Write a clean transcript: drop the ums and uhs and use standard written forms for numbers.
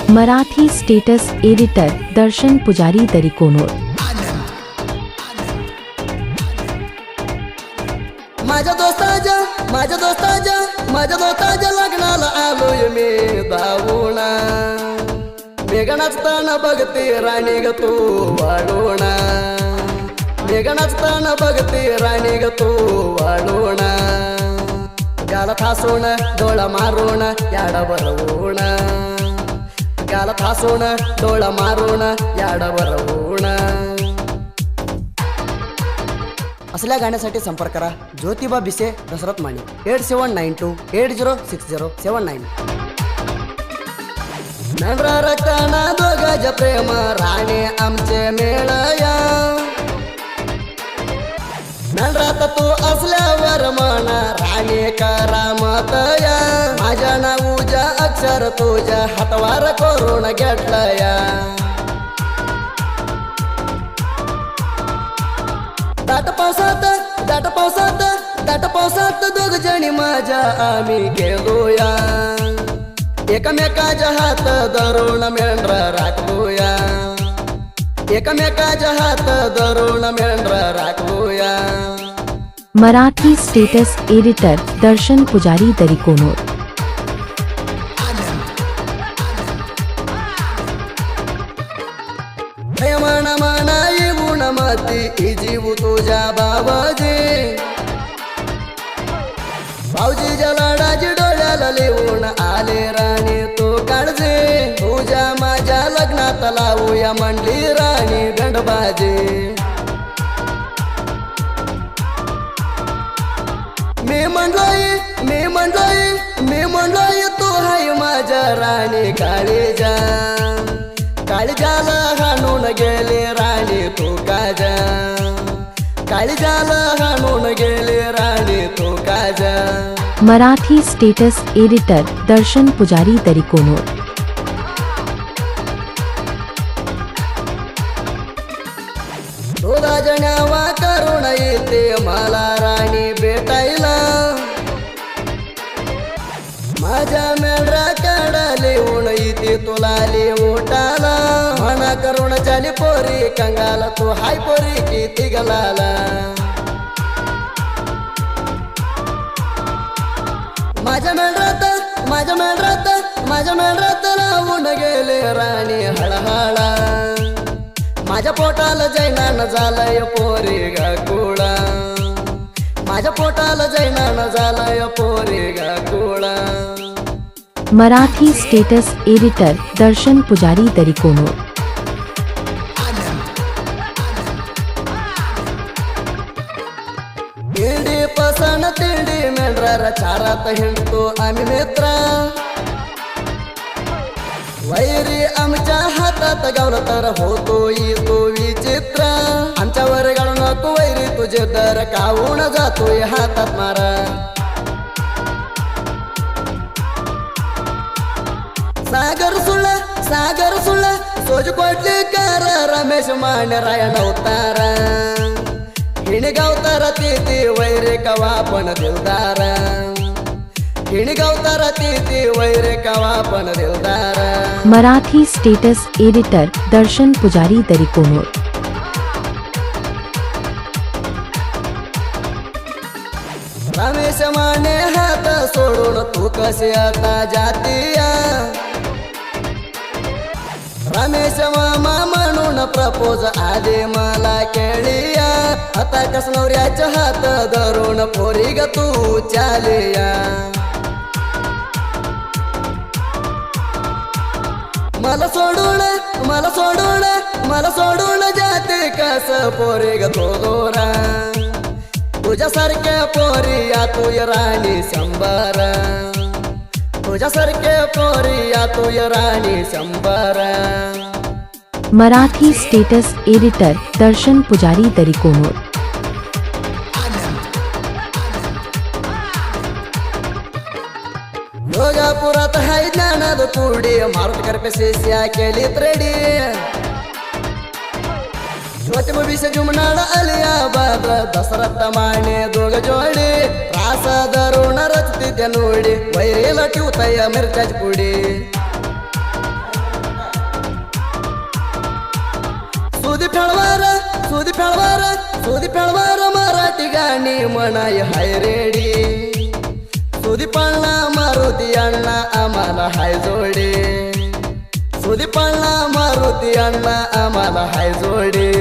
Marathi status editor दर्शन पुजारी दरिकोनोर। माझ्या दोस्ताच्या लग्नाला आलोय मी धावूना, मेघनाचताना बघते राणी ग तू वाढवणा, मेघनाचताना बघते राणी ग तू वाढवणा, गाला थासून डोळा मारून याडा बरवून, गाला थासून डोळा मारून याडा बरवून। असल्या गाण्यासाठी संपर्क करा ज्योतिबा बिसे दशरथ माने 8792806079। मेंढरा रक्ताना दोघांचे प्रेम राणे आमचे मेळया, मेंढरात तू असल्यावर म्हणा राणी करामतया, माझ्या नाऊच्या अक्षर तुझ्या हातवार करून घेतलया। दाट पावसात दोघ जणी माझ्या आम्ही गेलोया, एकमेकाच्या हात धरून मेंढरा राखलोया, एकमेकाच्या हात धरून मेंढरा राखलोया। मराठी स्टेटस एडिटर दर्शन पुजारी दरिकोनोर। प्रेमाना मना येऊन मती जीव तुझ्या बाबाजी, भाऊजीच्या लाडाची डोळ्याला लिहून आले राणी तू काळजी, तुझ्या माझ्या लग्नात लावूया म्हणली राणी गंडबाजी। मी म्हणलोय तू हाय माझ्या राणी काळीजा, काळीजाला हाणून गेले राणी तू काजा, काळीजाला हाणून गेले राणी तू काजा। मराठी स्टेटस एडिटर दर्शन पुजारी दरिकोनोर। तुझा जण्यावा करून येते मला राणी भेटायला, माझ्या मेंढरा काढा लिहून येते तुला लिहूटाला, मना करून चाली पोरी कंगाला तू हाय पोरी किती गलाला। माझ्या मेंढरात लावून गेले राणी हळहळा, माझ्या पोटाला जैनान झालंय पोरी गाकुळा, माझ्या पोटाला जैनान झालंय पोरी गाकुळा। मराठी स्टेटस एडिटर दर्शन पुजारी दरिकोनोर। तिंडी पसन तिंडी मेंढरा चारात हिंडतो आम्ही मित्रा, वैरी आमच्या हातात गावला तर होतो येतो विचित्र, आमच्यावर गाळू नको वैरी तुझे दर कावून जातोय हातात मारा। सागर सुळ सोज कोटली कर रमेश मान रायण अवतारा, हिणी गावतारा ती वैरे कवा पण दिलदारा, हिणी गावतारा ती वैरे कवा पण दिलदारा। मराठी स्टेटस एडिटर दर्शन पुजारी दरिकोनोर। रमेश माने हात सोडून तू कसे आता जातीया, रमेश मामा म्हणून प्रपोज आले मला केळिया, आता कसनवऱ्याच्या हात धरून पोरी ग तू चालिया। मला सोडून जाते कस पोरी ग तो दोरा, तुझ्यासारख्या पोरी या तू राणी शंभर, तुझ्यासारख्या पोरी या तू राणी शंभर। मराठी स्टेटस एडिटर दर्शन पुजारी दरिकोनोर। योगापुरात हाय ज्ञानाद कुडी, मारुतकर पेशिया केली त्रेडी, ज्योतिबा बिसे जुमनाड अलियाबाद दशरथ माने दोघ जोडी, रास धरून रचती त्या नोडी, वैरीला ठेवताय मिरच्याची पुडी। सुदी फेळवार मराठी गाणी म्हणाय हाय रेडी सुदी पाळणा मारुती अण्णा आम्हाला हाय जोडे सुदी पाळणा मारुती अण्णा आम्हाला हाय जोडे